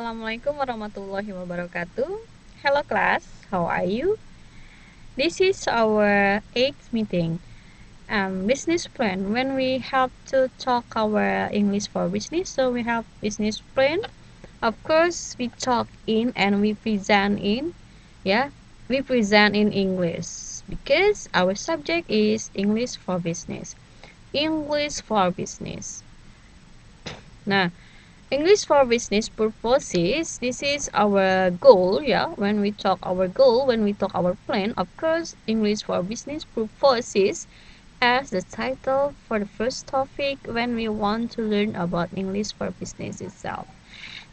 Assalamualaikum warahmatullahi wabarakatuh. Hello class, how are you? This is our 8th meeting. Business plan. When we have to talk our English for business, so we have business plan. Of course, we talk in and we present in, we present in English because our subject is English for business. English for business. Nah, English for business purposes, this is our goal, when we talk our goal, when we talk our plan. Of course, English for business purposes as the title for the first topic when we want to learn about English for business itself.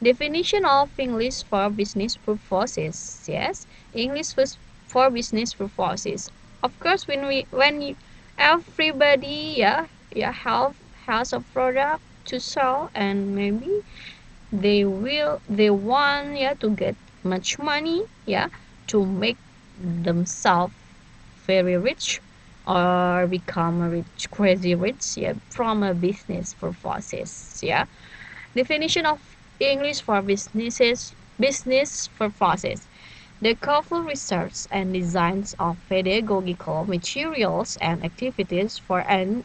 Definition of English for business purposes. Yes, English for business purposes. Of course, everybody, has a product to sell, and maybe they want, to get much money, to make themselves very rich or become a rich, crazy rich, from a business purposes. Definition of English for business purposes: the careful research and designs of pedagogical materials and activities for an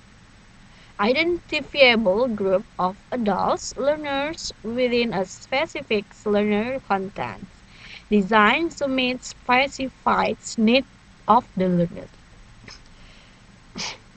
identifiable group of adults learners within a specific learner content, designed to meet specified needs of the learner.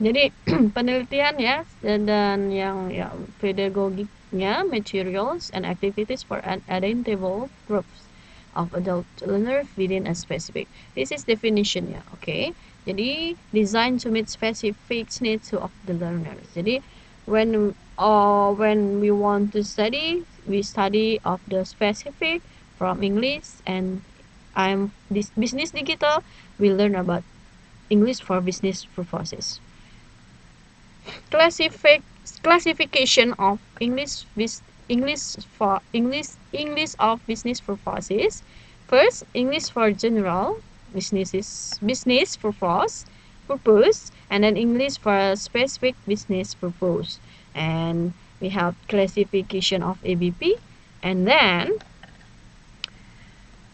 Jadi penelitian, dan yang pedagogiknya, materials and activities for an identifiable groups of adult learners within a specific. This is definition, okay. Jadi designed to meet specific needs of the learners. Jadi when we want to study, we study of the specific from English, and this business digital, we learn about English for business purposes. Classification of English of business purposes. First, English for general business purpose, and then English for specific business purpose. And we have classification of ABP, and then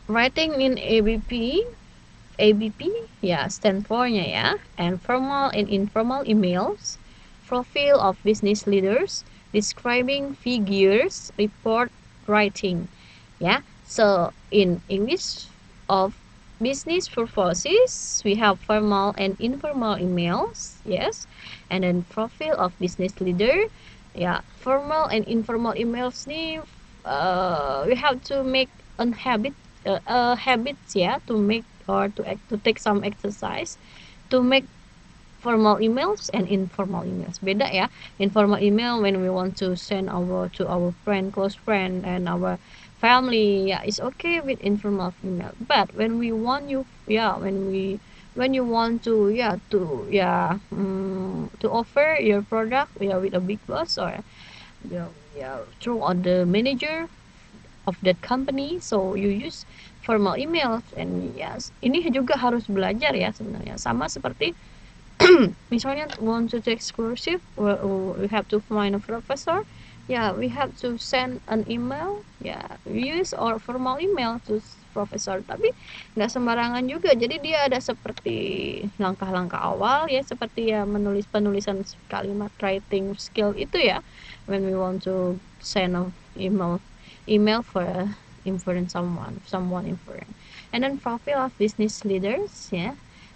writing in ABP, stand for and formal and informal emails, profile of business leaders, describing figures, report writing. So in English of business purposes, we have formal and informal emails, and then profile of business leader. Formal and informal emails nih, we have to make habits, to make or to take some exercise to make formal emails and informal emails. Beda ya. Informal email when we want to send to our friend, close friend, and our family, it's okay with informal email. But when we want when you want to to offer your product with a big boss, or through on the manager of that company, so you use formal emails. And ini juga harus belajar ya sebenarnya, sama seperti misalnya want to take exclusive, we have to find a professor, we have to send an email, use or formal email to professor. Tapi nggak sembarangan juga, jadi dia ada seperti langkah-langkah awal, seperti penulisan kalimat, writing skill itu, when we want to send an email for important someone important. And then profile of business leaders,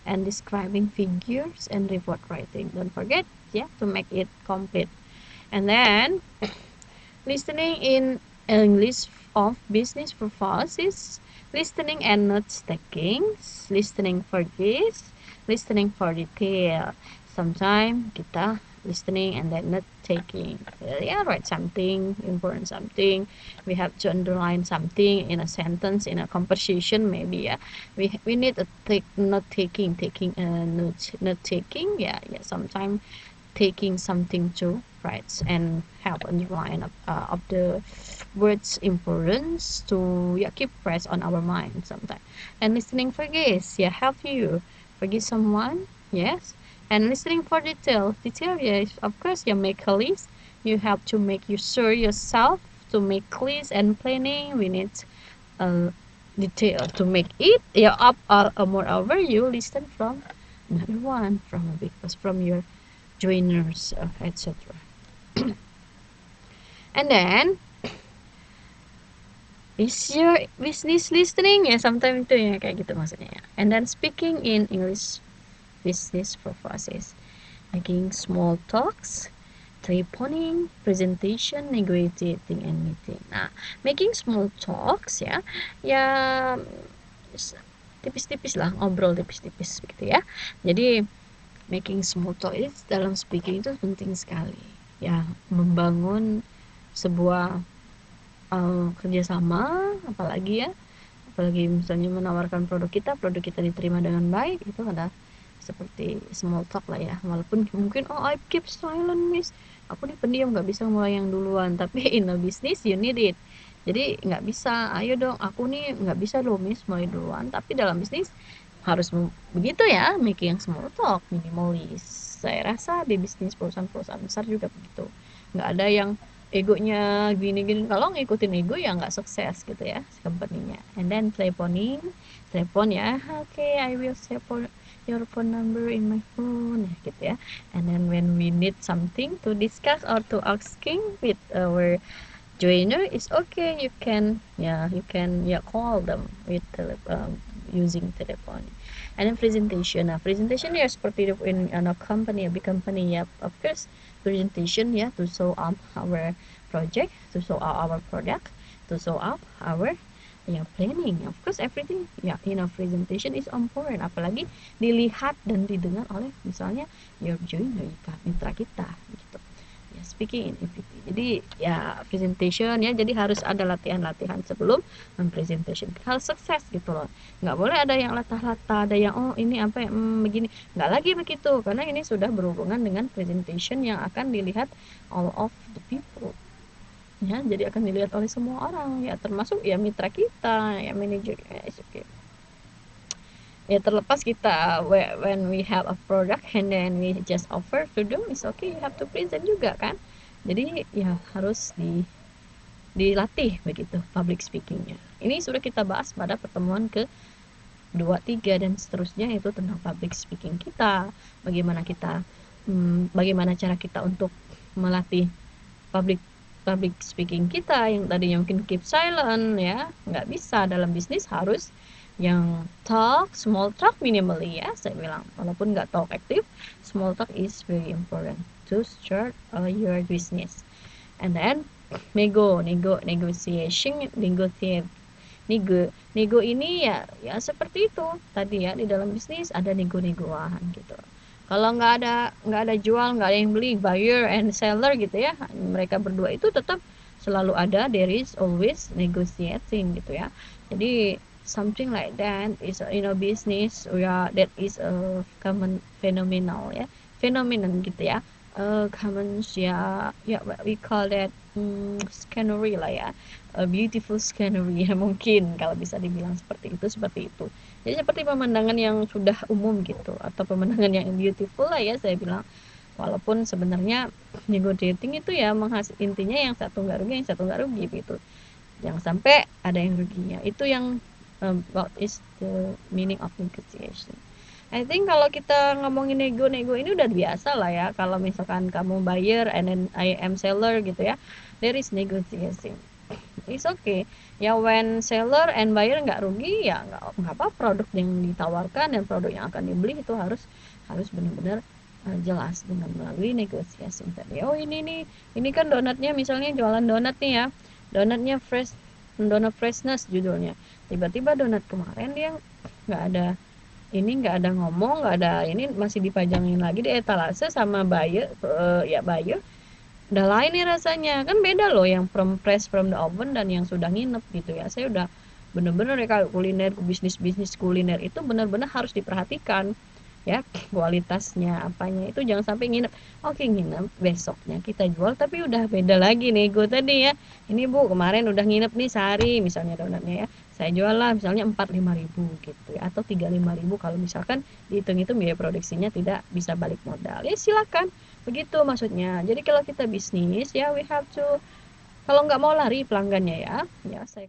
and describing figures and report writing. Don't forget, to make it complete. And then listening in English of business purposes, listening and notes taking, listening for this, listening for detail. Sometimes kita listening and then note taking, write something important, something we have to underline something in a sentence, in a conversation, maybe we need a note taking sometimes taking something to write and help underline of the words importance to keep fresh on our mind sometimes. And listening for this, help you forgive someone, and listening for detail, of course, make a list. You have to make sure yourself to make list and planning, we need detail to make it, yeah, up moreover you listen from another one, from a big boss, from your joiners, etc. And then is your business listening, ya sometimes itu ya kayak gitu maksudnya ya. And then speaking in English business purposes, making small talks, telephoning, presentation, negotiating, and meeting. Nah, making small talks ya, ya tipis-tipis lah, ngobrol tipis-tipis gitu ya. Jadi making small talk itu dalam speaking itu penting sekali ya, membangun sebuah kerjasama, apalagi misalnya menawarkan produk kita diterima dengan baik, itu adalah seperti small talk lah ya. Walaupun mungkin I keep silent miss, aku nih pendiam nggak bisa mulai yang duluan, tapi in a business you need it. Jadi nggak bisa, ayo dong aku nih nggak bisa loh miss mulai duluan, tapi dalam bisnis harus begitu ya, making yang small talk, minimalis. Saya rasa di bisnis perusahaan-perusahaan besar juga begitu, nggak ada yang egonya gini-gini. Kalau ngikutin ego ya nggak sukses gitu ya company-nya. And then telepon ya, okay, I will save your phone number in my phone, gitu ya. And then when we need something to discuss or to asking with our joiner, is okay, you can call them with using telephone. And then presentation ya seperti in a company, a big company ya, of course presentation ya, to show up our project, to show up our product, to show up our planning. Of course everything ya in a presentation is important, apalagi dilihat dan didengar oleh misalnya your joiner, mitra kita gitu ya. Speaking in EPT, jadi ya presentation ya, jadi harus ada latihan sebelum presentation hal sukses gitu loh. Nggak boleh ada yang latah-latah, ada yang ini apa ya, begini, nggak lagi begitu, karena ini sudah berhubungan dengan presentation yang akan dilihat all of the people ya, jadi akan dilihat oleh semua orang ya, termasuk ya mitra kita ya, manajer ya, okay. Ya terlepas kita when we have a product and then we just offer to them, is okay, you have to present juga kan. Jadi ya harus dilatih begitu public speakingnya. Ini sudah kita bahas pada pertemuan ke 2, 3 dan seterusnya, itu tentang public speaking kita, bagaimana bagaimana cara kita untuk melatih public speaking kita yang tadinya mungkin keep silent ya, nggak bisa. Dalam bisnis harus yang small talk minimally ya, saya bilang, walaupun nggak talk aktif, small talk is very important to start your business. And then negotiation, nego ini ya seperti itu tadi ya, di dalam bisnis ada nego-negoan gitu. Kalau nggak ada jual, nggak ada yang beli, buyer and seller gitu ya, mereka berdua itu tetap selalu ada, there is always negotiating gitu ya. Jadi something like that is business that is a common phenomenon ya, phenomenon gitu ya, common ya we call that scenery lah ya, a beautiful scenery ya, mungkin kalau bisa dibilang seperti itu. Jadi seperti pemandangan yang sudah umum gitu, atau pemandangan yang beautiful lah ya, saya bilang. Walaupun sebenarnya negotiating itu ya intinya yang satu nggak rugi gitu, jangan sampai ada yang ruginya. Itu yang what is the meaning of negotiation. I think kalau kita ngomongin nego ini udah biasa lah ya. Kalau misalkan kamu buyer and then I am seller gitu ya, there is negotiation. It's okay ya, when seller and buyer nggak rugi ya nggak apa, produk yang ditawarkan dan produk yang akan dibeli itu harus benar-benar jelas dengan melalui negosiasi tadi. Oh ini kan donatnya, misalnya jualan donat nih ya, donatnya fresh, donat freshness judulnya, tiba-tiba donat kemarin dia nggak ada ngomong, nggak ada ini, masih dipajangin lagi di etalase sama buyer buyer, udah lain nih rasanya, kan beda loh yang fresh from the oven dan yang sudah nginep gitu ya. Saya udah bener-bener ya, kalau kuliner, bisnis kuliner itu bener-bener harus diperhatikan ya, kualitasnya apanya itu jangan sampai nginep. Oke, nginep, besoknya kita jual tapi udah beda lagi nego tadi ya. Ini Bu, kemarin udah nginep nih sehari misalnya donatnya ya, saya jual lah misalnya 45.000 gitu ya, atau 35.000 kalau misalkan dihitung-hitung biaya produksinya tidak bisa balik modal ya, silakan begitu maksudnya. Jadi kalau kita bisnis ya, we have to Kalau nggak mau lari pelanggannya ya, ya saya